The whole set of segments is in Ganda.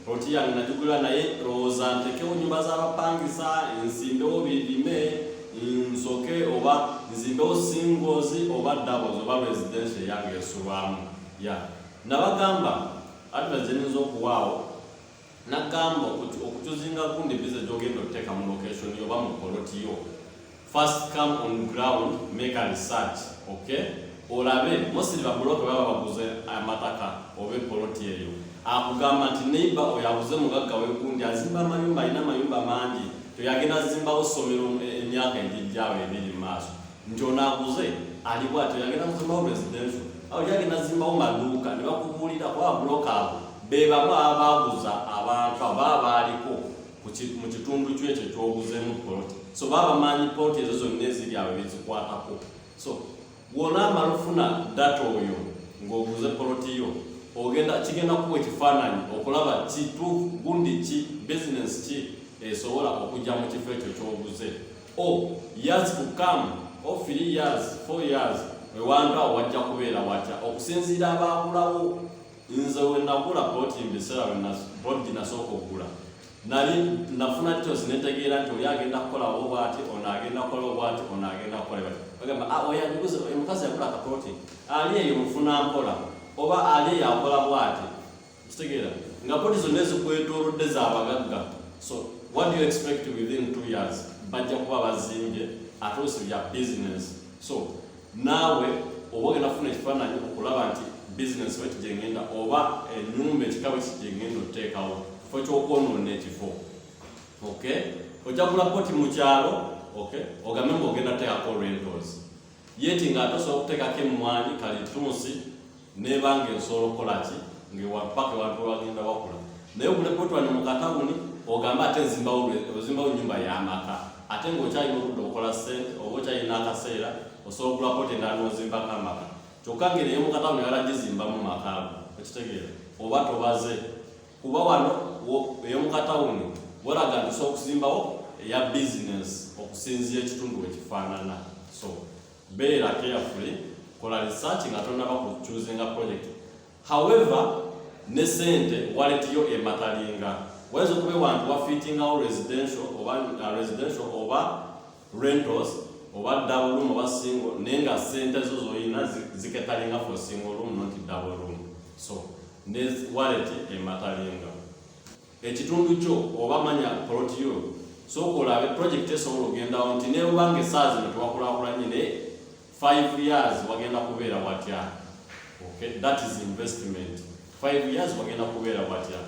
ploti yange najugula naye roza ntekewo nyumba z'abapangisa nsimbewo birime nsoke oba nzimbewo singles oba doubles oba residential yange esulwamu nabagamba advertising okuwaawo nagamba okutuzinga gundi bize gyogenda okuteeka mu location oba mu poloti yo. First come on ground, make a research, okay? Olabe mostly babuloke baba baguze amataka obe poloti eyo akugamba nti neighbor oyabuze mugagga we gundi azimba amayumba ina mayumba mangi toyagenda zimba osomero emyaka ejijjawo ebiri maaso nti onaaguze ali bwatyo yagenda kuzimbawo residential awo yagenda zimbawo maduuka ne bakubuulira kwa buloka abo bebamu abaguza abantu ababa baaliko mu kitundu kyekyo kyoguzeemu poloti so baba manyi poloti ezo zonna eziri awo ebizikwatako so wona malufuna data oyo ng'oguze poloti yo ogenda kigenda kuwa ekifaananyi okulaba kitu gundi ki business ki esobola okujja mu kifo ekyo kyoguze years to come 3 years 4 years wewantu awo wajja kubeera watya okusinziira abaagulawo nze wenagula poloti mbiseera nasooka okugula nali nafuna kitosi netegeera nti oli agenda kukolawo bwati ono agenda kukolawo bwati ono agenda kukola bati bagamba oyaniguze omukazi yagula akaploti ali eyo mufuna mpola oba ali eyo akola bwati kitegeera nga poloti zonna ezikwetoolodde z'abagagga so what do you expect within 2 years bajja kuba bazimbye atuusi bya business so naawe oba ogenda kufuna ekifaananyi okulaba nti business weti gyengenda oba ennyumba ekikawe kigyengenda oteekawo kyokwonoona ekifo okay ojja kugula poti mu kyalo okay ogambe ng'ogenda teekako rentals yeti ng'ate osobola okuteekako emmwanyi kalitunsi nebanga ensobola okukola ki ngewapaka ewantu wagenda wakula naye ogule poti wano mu katawuni ogambe ate ozimbawo nyumba y'amaka ate ng'okyalina okudda okukola ssente oba okyalina akaseera osobola okugula poti endala n'ozimbako amaka kyokka ngeri eyo mu katawuni yalagizimbamu makaago okitegeera oba tobaze kuba wano ey'omukatawuni walaga nti osobola okuzimbawo eya business okusinziira ekitundu wekifaanana so beera carefully kola research nga tonaba ku choosing project however ne sente wallet yo ematalinga wayinza okuba ewantu wafittingawo residential oba rentals oba double room oba single naye nga sente zo zoyina ziketalinga for single room not double room so ne wallet ematalinga ekitundu kyo oba manya poloti yo sooka olabe project esobola ogendawo nti nebanga esaazi zino tewakulaakulanye naye 5 years wagenda kubeera watya okay that is investment 5 years wagenda kubeera watya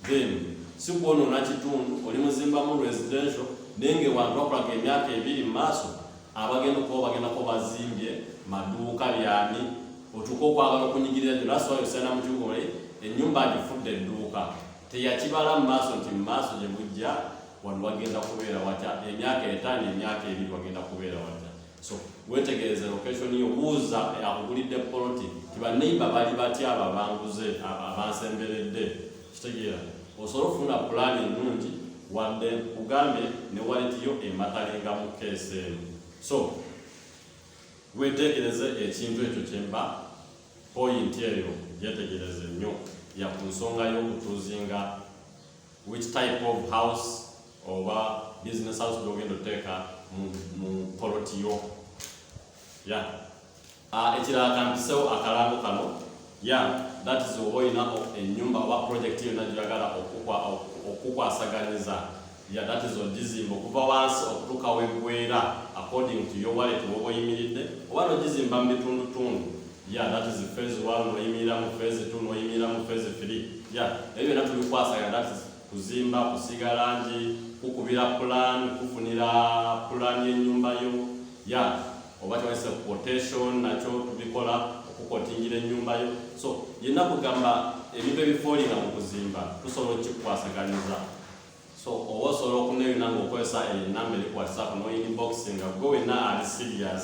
then si kwonoona kitundu oli muzimbamu residential naye ng'ewantu bakulaga emyaka 2 mu maaso abagenda okuba bagendako bazimbye maduuka byani otuuka okwagala okunyigirira gyo that's why osaana mu kibuga ennyumba agifudde edduuka teyakibala mu maaso nti mu maaso gye bujja wano wagenda kubeera watya emyaka 5 emyaka 2 wagenda kubeera watya so wetegereze location yo buuza akugulidde poloti tibaneiba bali batya ababanguze abansemberedde kitegeera osobola okufuna pulaani ennungi wadde kugambe ne wallet yo ematalinga mu keesi eno so wetegereze ekintu ekyo kyemba point eyo gyetegereze nnyo ya ku nsonga y'okutuuzinga which type of house oba business house gy'ogenda oteeka mu poloti yo ekirala kampisewo akalango kano that is oba olina ennyumba oba project yonna gyoyagala okukwasaganyiza that is ogizimba okuva wansi okutuuka weggwera according to your wallet woba oyimiridde oba nogizimba mu bitundutundu that is phase 1 noyimirira mu phase 2 noyimirira mu phase 3 ebyo byonna tubikwasaganya that is kuzimba kusiga langi kukubira plan kufunira plan y'ennyumba yo oba kyawise quotation nakyo tubikola okukotingira ennyumba yo so yenna kugamba ebintu ebifoolinga mu kuzimba tusobola okikukwasaganyiza so oba osobola okuneeyuna ng'okozesa enamba eri ku WhatsApp noinboxinga gwe wenna ali serious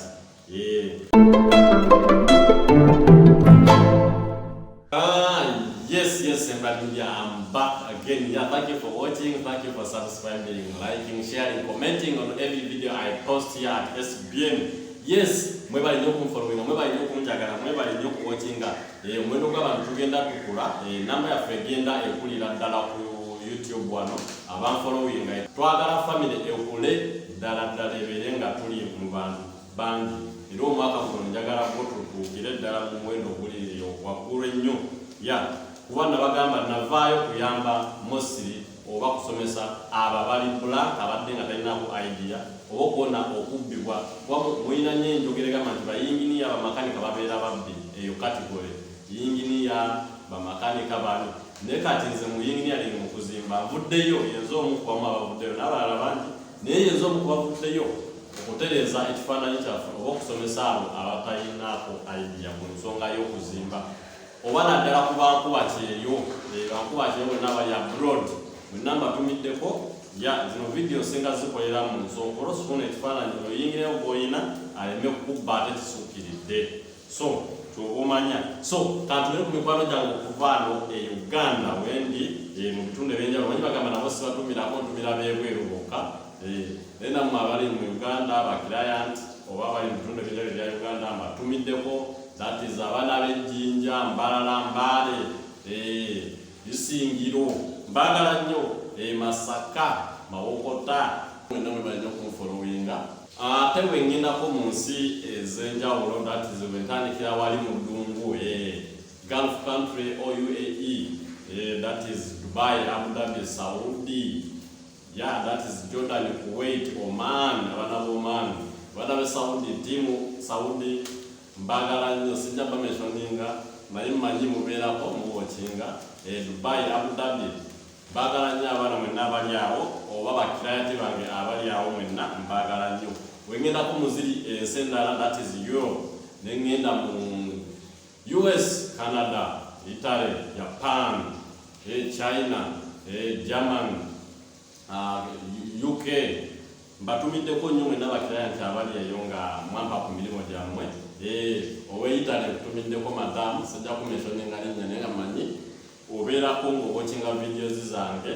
Yes, everybody, I'm back again. Thank you for watching, thank you for subscribing, liking, sharing, commenting on every video I post here at SBN. Yes, mwebali nnyo kunfollowinga, mwebali nnyo kunjagala, mwebali nnyo kuwatchinga. Omuwendo gw'abantu tugenda tukula, namba yaffe egenda ekulira ddala ku YouTube wano abanfollowinga. Twagala family ekule ddala ebeere nga tuli mu bantu bangi. Era omwaka guno njagala gwo tutuukire ddala mu muwendo guli waggulu ennyo. Kuba nabagamba navaayo kuyamba mostly oba kusomesa abo abali blank abadde nga talinaku idea oba okuwona okubbibwa kuba mulina nnyo enjogera egamba nti bayinginiya bamakanika babeera babbi eyo category yinginiya bamakanika bani naye kati nze mu yinginiyalingi mu kuzimba nvuddeyo yenza omu kubamu abavuddeyo n'abalala bangi naye yenza omu kubavuddeyo okutereeza ekifaananyi kyaffe oba okusomesa abo abatalinaako idea ku nsonga y'okuzimba oba naddala ku bankuba kyeyo bankuba kyeyo bonna bali abroad mwenna mbatumiddeko zino video singa zikolera mu nsonga olwosifuna ekifaananyi oyingireyo gw'olina aleme kukubba ate kisukkiridde so kyobomanya so kantubere ku mikwano gyange okuva ano e Uganda wendi mu bitundu ebyenjawulo manyi bagamba nabo sibatumirako ntumira beebweru bokka naye nammwe abali mu Uganda abaclient oba abali mu bitundu ebyenjawulo ebya Uganda mbatumiddeko that is abaana b'Ejjinja, Mbalala, Mbale, Bisingiro, mbagala nnyo Masaka, Mawokota mwena mwebali nnyo kunfollowinga. Ate wengendako mu nsi ez'enjawulo that is wentandikira wali mu ddungu Gulf country or UAE, that is Dubai, Abu Dhabi, Saudi, that is Jordan, Kuwait, Oman, abaana b'Oman, abaana b'e Saudi, tiimu Saudi mbagala nnyo sijja bamentioninga naye mmanyi mubeerako muwatchinga Dubai, Abu Dhabi mbagala nnyo abaana mwenna abali awo oba bakirayati bange abali awo mwenna mbagala nnyo wengendako muziri ensi endala that is Europe nengenda mu US, Canada, Italy, Japan, China, Germany, UK mbatumiddeko nnyo mwenna bakirayati abali eyo nga mwampa ku mirimu gyammwe ow'Italy kutumiddeko madamu sajja kumentioninga linnya naye nga mmanyi obeerako ng'owatchinga videos zange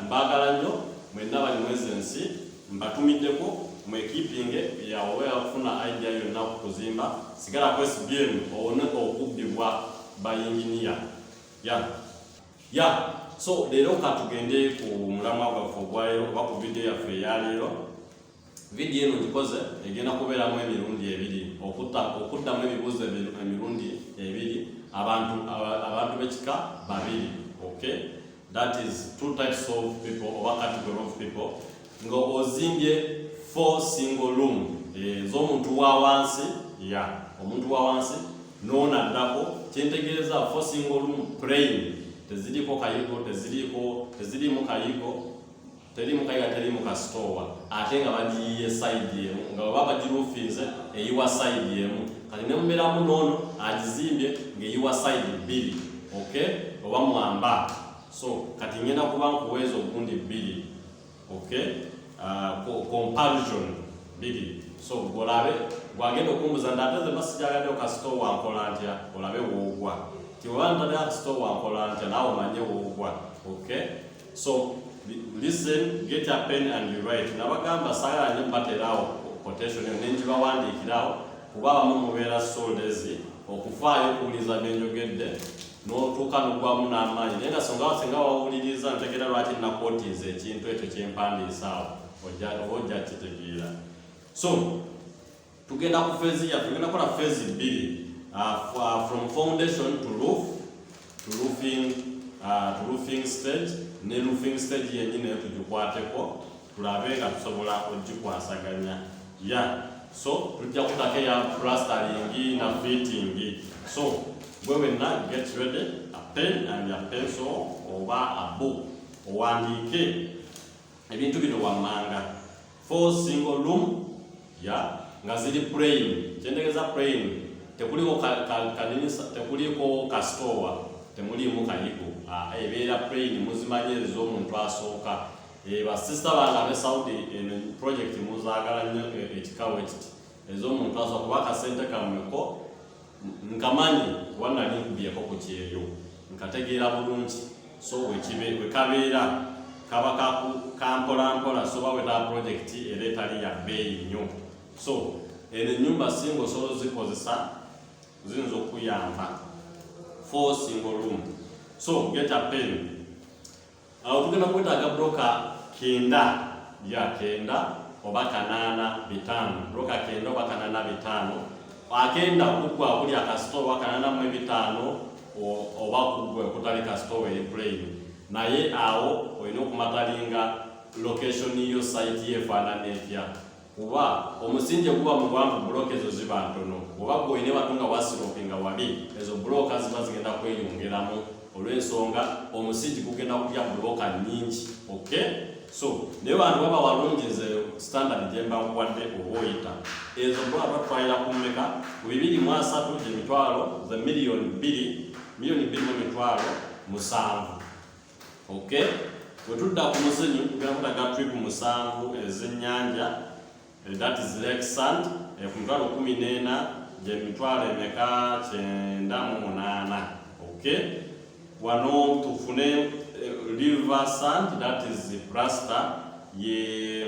mbagala nnyo mwenna bali mwezi ensi mbatumiddeko mwekipinge yawe okufuna idea yonna ku kuzimba sigala ku SBM owone okubbibwa bayinginiya so leero katugende ku mulamwa gwaffe ogwaleero oba ku video yaffe eyaleero. Video eno gikoze egenda kubeeramu emirundi ebiri okuddamu ebibuuzo emirundi ebiri abantu b'ekika babiri. Okay, that is two types of people oba category of people nga ozimbye 4 single room ez'omuntu wa wansi omuntu wa wansi n'onaddako kyentegeeza 4 single room plain teziriko kayigo tezirimu kayigo terimu kayiga terimu kasitowa ate nga bagiyiye side emu nga baba bagirufinze eyiwa side emu kati ne mubeeramu n'ono agizimbye ng'eyiwa side bbiri. Okay, oba mwamba so kati ngenda kuba nkuweeza ogundi bbiri. Okay, comparison bbiri so golabe gwagenda okumbuza ndateze basijagaddeyo kasitowa nkola ntya olabe woogwa tiwaba ntadde kasitowa nkola ntya naawe omanye woogwa. Okay, so listen, get a pen and you write. Nabagamba sagala nnyo mbateerawo quotation eyo nenjibawandiikirawo kuba abamu mubeera soldezi okufaayo okuwuliriza byenjogedde n'otuuka n'ogwamu n'amaanyi naye nga singa wawuliriza ntegera lwaki nakwotiiza ekintu ekyo kyempandiisaawo oba ojja kitegeera. So tugenda ku phase yaffe tugenda kukola phase bbiri from foundation to roof to roofing stage ne roofing stage yennyini nayo tugikwateko tulabe nga tusobola ogikwasaganya. So tujja kutako eya plastering na fitting. So gwe wenna get ready a pen and a pencil oba a book owandiike ebintu bino wammanga. 4 single room nga ziri plain kyentegeeza plain tekuliko kasitowa temuliimu kayigo ebeera plain muzimanye ez'omuntu asooka. Basista bange ab'e Saudi eno project muzaagala nnyo ekikawo ekiti ez'omuntu asooka kuba akasente kammeko nkamanyi wannali nkubyeko ku kyeyo nkategeera bulungi so wekabeera kaba kampolampola soba weta project era etali ya bbeeyi nnyo. So ene nyumba single solo zikozesa ziyinza okuyamba for single room. So get a pen. Tugenda kwetaaga bloka kenda oba kanaana bitano. Bloka kenda oba kanaana bitano. Akenda kugwa kuli akasitowa kanaana mu bitano oba kugwa kutali kasitowa eri plain. Naye awo olina okumatalinga location yo site yefaanana etya. Kuba omusingi guba muwanvu bloka ezo ziba ntono. Oba gwine batunga wasiropinga wali ezo bloka ziba zigenda kweyongeramu olw'ensonga omusingi gugenda kulya bloka nnyingi. Okay? So naye bantu baba walungize standard gye mbakuwadde oba oyita ezo bloka batwalira ku mmeka ku 2.3 emitwalo za miliyoni 2.7. Okay? Bwetudda ku musenyu tugenda kutaga trip 7 ez'ennyanja. That is Lake Sand, ku mitwalo 14 gye mitwalo emeka 98. Okay? Wano tufune River Sand, that is Plaster, ye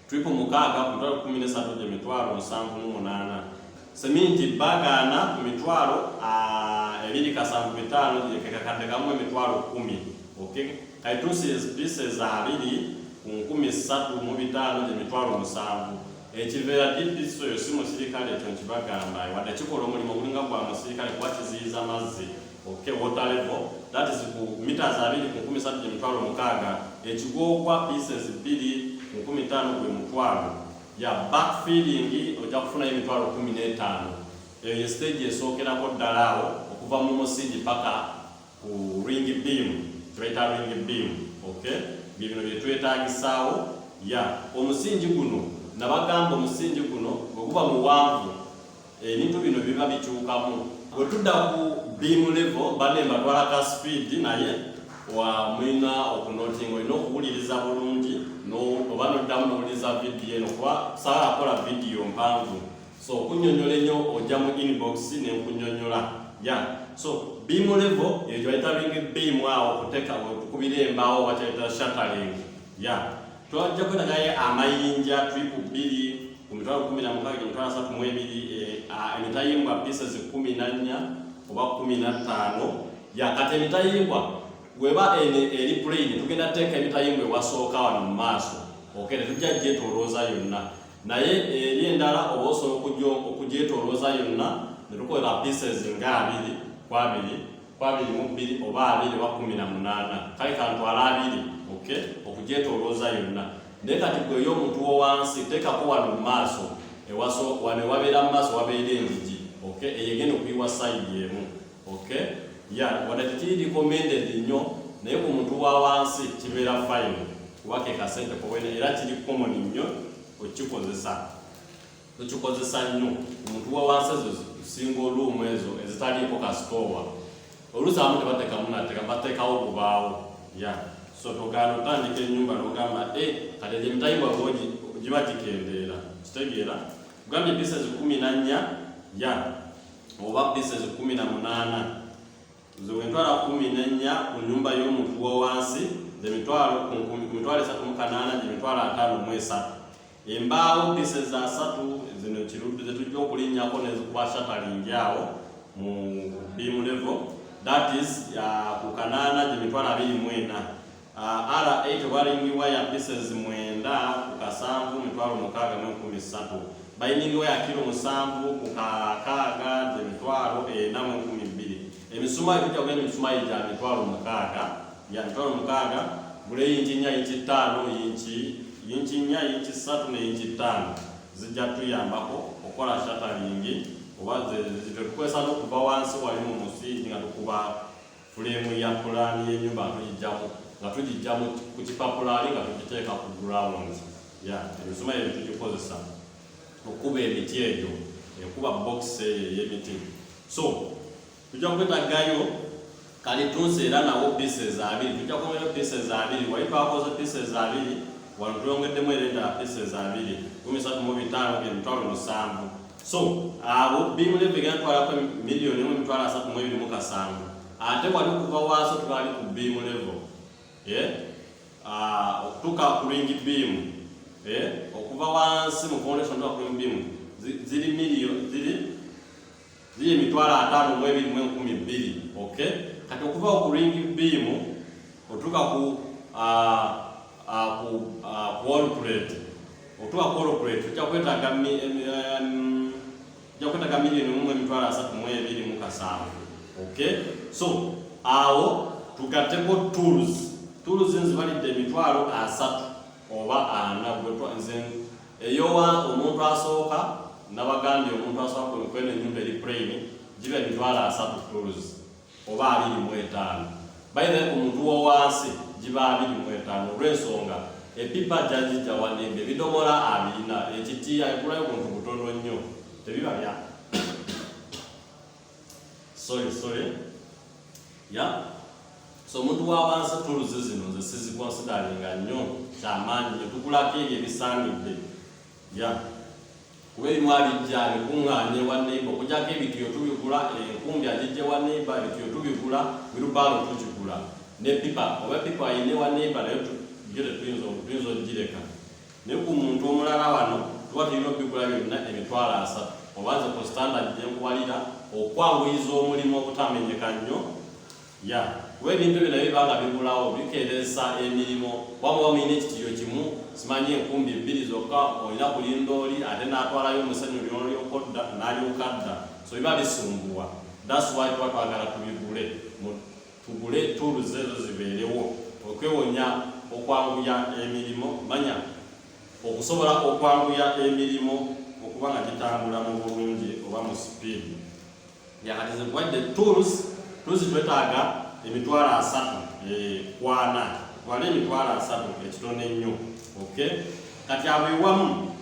trip 6 ku mitwalo 13 gye mitwalo 78. Seminti bagana ku mitwalo 2.5 gye kekakadekamu emitwalo 10. Okay? Kaitusi pieces abiri ku 13.5 gye mitwalo 7. Ekiveera didiso yo si musirikale ekyo nkibagamba wadde kikola omulimu gulinga gwa musirikale kuba kiziyiza amazzi. Okay, water level, that is ku meters 2 ku 13 gye mitwalo 6. Ekigwokwa pieces 2 ku 15 gwe mutwalo. Ya backfilling ojja kufuna emitwalo 15. Eyo stage esookerako ddala awo okuva mu musingi paka ku ring beam, tweta ring beam. Okay? Bino bye twetaagisaawo. Ya omusingi guno nabagamba omusingi guno bweguba muwanvu ebintu bino biba bikyukamu. Bwe tudda ku beam level bane mbatwala ka speed naye mwina okunotinga olina okuwuliriza bulungi oba noddamu n'owuliriza vidiyo eno kuba saala akola vidiyo mpanvu. So okunyonyola ennyo ojja mu inbox n'enkunyonyola. So beam level eyo bayita ring beam awo okukubira embaawo bakyayita shuttering. Twajja kwetagayo amayinja trip 2 ku mitwalo 16 gye mitwalo 32 emitayimbwa pieces 14 oba 15. Kati emitayimbwa bweba eri plain tugenda teeka emitayimbwa ewasooka wano mu maaso. Okay, netujja gyetolooza yonna. Naye eri endala oba osobola okugyetolooza yonna netukolera pieces nga 2 oba 2 oba 18. Kale kantwala 2. Okay, okugyetolooza yonna. Naye kati gwe y'omuntu w'owansi teekako wano mu maaso wano wabeera mu maaso wabeera engigi. Okay, eyegenda okuyiwa side emu. Okay? Wadde tekiri recommended nnyo naye ku muntu wa wansi kibeera fine kuba ke kasente kobwene era kiri common nnyo okikozesa nnyo ku muntu wa wansi ezo single room ezo ezitaliiko kasitowa. Oluusi abamu tebateekamu nateeka bateekawo obubaawo. So togaana otandika ennyumba n'ogamba kati egyo emitayimbwa giba gikendeera. Kitegeera kugambye pieces 14 oba pieces 18 ziwentwala 14 ku nyumba y'omuntu w'owansi emitwalo 3.8 gye mitwalo 5.3. Embaawo pieces 3 zino kirudde zetujja okulinnyako nezikuba shuttering awo mu beam level, that is ku 8 gye mitwalo 24. R8 waring wire pieces 9 ku 7 mitwalo 6.13. Binding wire kilo 7 ku 6 gye mitwalo 4.12. Emisumali tujja kugenda emisumali gya mitwalo 6. Mitwalo 6 bule inchi 4 inchi 5 inchi 4 inchi 3 ne inchi 5 zijja tuyambako okola shuttering oba zitukwesa n'okuva wansi wali mu musingi nga tukuba frame ya plan y'ennyumba nga tugijjamu ku kipapulaali nga tugiteeka ku ground. Emisumali ebyo tugikozesa okuba emiti egyo ekuba box ey'emiti. So tujja kwetagayo kalitunsi era nawo pieces 2. Tujja kubayo pieces 2 wali twakoze pieces 2 wano tuyongeddemu era endala pieces 2 13.5 gye mitwalo 7. So abo beam level egenda twalako miliyoni 3.27. Ate wali okuva wansi tukali ku beam level okutuuka ku ring beam okuva wansi mu foundation tuka ku ring beam ziri million ziri emitwalo 5,212. Okay, kati okuva ku ring beam otuka ku wall plate, otuka ku wall plate ojja kwetaaga $1,327,000. Okay, so awo tugatteko tools nzibalidde emitwalo 3 oba 4. Eyowa omuntu asooka nabagambye omuntu asooka kweno ennyumba eri plain giba emitwalo 3 tools oba 25. By the way, ku muntu wowansi giba 25 olw'ensonga epipa jajija wanembe ebidomola 2 ekitiya ekulayo omuntu butono nnyo tebiba bya sorry yeah. So omuntu wawansi tools zino ze sizikonsideringa nnyo kyamaanyi netukulako ebyo ebisaanidde yeah. Kuba ebimu abijja bikuŋŋaanye wa neighbor okujjako ebitiyo tubigula, enkumbi agijje wa neighbor ebitiyo tubigula, wirubaalo tukigula nepipa oba pipa ayine wa neighbor naye tuyinza ogireka. Naye ku muntu omulala wano tuba tulina obigula byonna emitwalo 3 oba nze ku standard gyenkuwalira okwanguyiza omulimu obutamenyeka nnyo yeah. Kuba ebintu bino bibanga bigulawo bikeereza emirimu waba mulina ekitiyo kimu simanyi enkumbi 2 zokka olina kulinda oli ate n'atwalayo omusenyu lyolyokodda n'alyokadda, so biba bisumbuwa. That's why tuba twagala tugule tools ezo zibeerewo okwewonya okwanguya emirimu, manya okusobola okwanguya emirimu okuba nga gitambula mu bulungi oba mu speed. Yakati zikuwadde tools twetaaga emitwalo 3 kwana wale emitwalo 3 ekitone nnyo. Okay, kati abo ewamu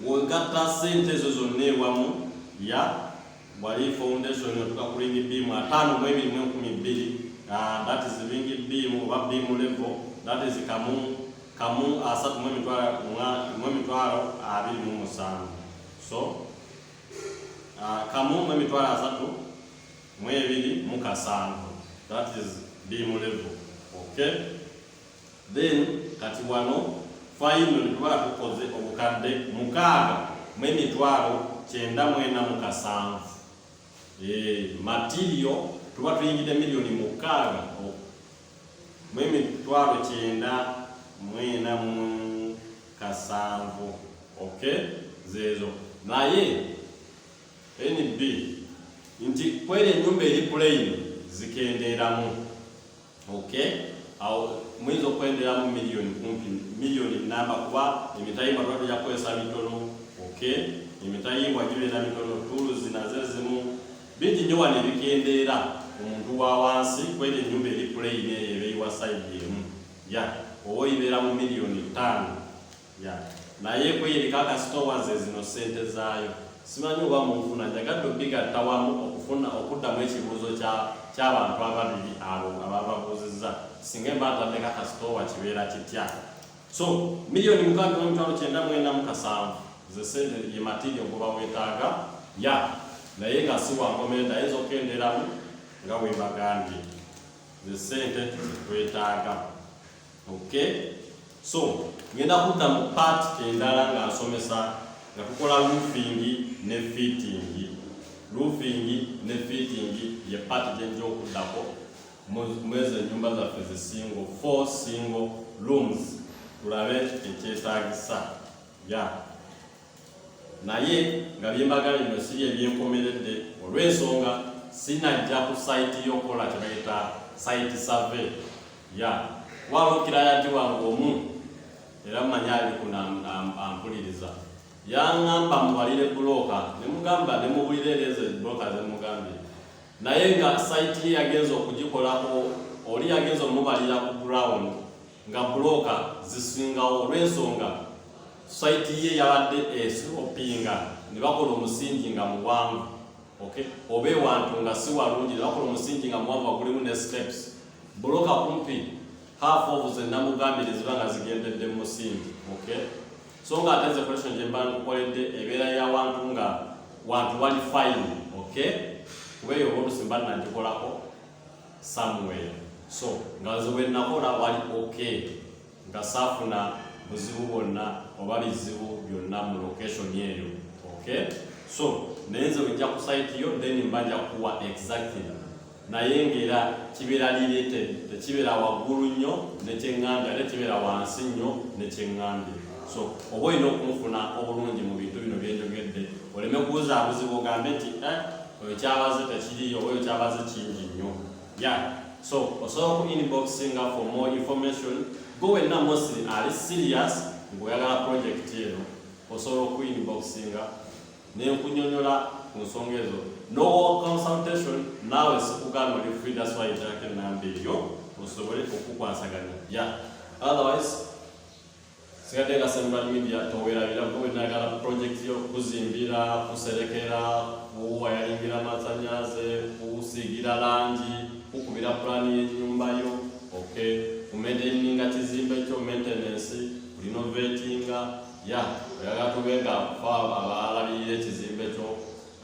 wogatta sente ezo zonna ewamu ya wali foundation otuka ku ring beam 5,212. That is ring beam oba beam level, that is kamu 3,227. So kamu 3,227, that is beam level. Okay, then kati wano final tuba tukoze obukadde 6,947. Material tuba tuyingidde million 6,947. Okay, zezo naye NB nti kwele ennyumba eri plain zikendeeramu. Okay, awo mwizo kwenderamu milioni namba kuba emitayimba twatujja kukozesa mitono. Okay, emitayimba gibeera mitono, tools nazo zimu bingi nnyo wano ebikendeera omuntu wa wansi kwele ennyumba eri plain eyo ebeeyiwa side emu ya oba oyibeera mu milioni 5 ya naye kweyerika akasitowa ze zino sente zaayo simanyi oba munfuna njagadde obigatta wamu okuddamu ekibuuzo ky'abantu ababiri abo abababuuzizza singa emba ataddeko akasitowa kibeera kitya. So milioni 6,947 ze sente ye material goba weetaaga ya naye nga si wankomenda ayinza okenderamu nga wembagambye ze sente twetaaga. Okay, so ngenda kudda mu part endala nga nsomesa nga tukola roofing ne fitting. Roofing ne fitting ye part gyenja okuddako mwezi ennyumba zaffe zisingo 4 single rooms tulabe ekyetaagisa ya naye nga byembagala bino siri ebyenkomeredde olw'ensonga sinajja ku site y'okukola kye bayita site survey ya walukirayati wange omu era mmanyi ali kunampuliriza yaŋŋamba muwalire buloka nemugamba nemubulira erezo buloka zemugambye naye nga site ye yagenza okugikolako oli yagenza omubalira ku ground nga buloka zisingawo olw'ensonga site ye yabadde esopinga ne bakola omusingi nga muwanvu. Okay, oba ewantu nga si walungi ne bakola omusingi nga muwanvu wagulimu ne steps buloka kumpi half of the namugambire ziba nga zigendedde mu musingi. Okay, so nga ate question gye mba nkukoledde ebeera ya wantu nga wantu wali fine. Okay, kuba eyo olusimba nagikolako somewhere, so nga ziwe nakola wali okay nga saafuna buzibu bwonna oba bizibu byonna mu location eyo. Okay, so nenze ojja ku site yo then mbanja kuwa exactly naye ngera kibeera related, tekibeera waggulu nnyo nekyeŋŋambye ate kibeera wansi nnyo nekyeŋŋambye. So oba olina okunfuna obulungi mu bintu bino byenjogedde oleme kubuuza buzibu ogambe nti oyo kyabaze tekiriyo oba oyo kyabaze kingi nnyo. So osobola ku inboxinga for more information. Go wenna mostly ali serious ng'oyagala project eno osobola oku inboxinga nenkunyonyola ku nsonga ezo. No consultation naawe sikugamba oli free, that's why ejjako ennamba eyo osobole okukwasaganya. Otherwise sigadde nga Sembula Media towerabira gwe nagala project yo kuzimbira, kuserekera, kuwayalingira masannyalaze, kusiigira langi, kukubira plan y'ennyumba yo, okay, kumaintaininga kizimbe kyo, maintenance, renovatinga, oyagala tube nga abalabirira ekizimbe kyo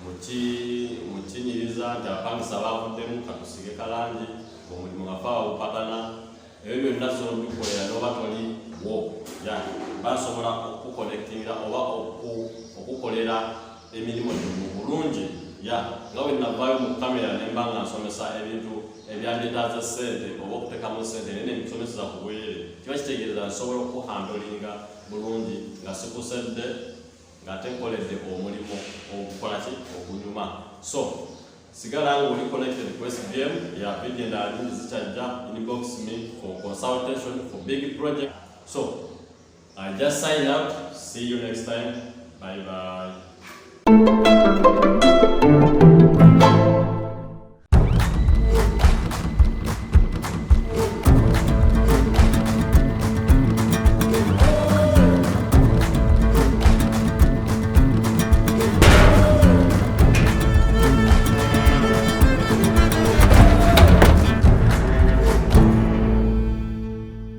mukinyiriza nti abapangisa bavuddemu katusige kalangi omulimu nga bawupagana, ebyo byonna sobola okubikolera n'oba toliwo. Basobola okuconnectingira oba okukolera emirimu gyo mu bulungi. Nga bwe navaayo mu kamera ne mba nga nsomesa ebintu ebyandetaaza ssente oba okuteekamu ssente naye nemisomeseza ku bwerere, kiba kitegeereza nsobola okuhandolinga bulungi nga sikusedde ng'ate nkoledde omulimu ogukola ki ogunyuma. So sigala nga oli connected ku SBM, video endala nyingi zikyajja. Inbox me for consultation for big project. So I just sign out. See you next time. Bye bye.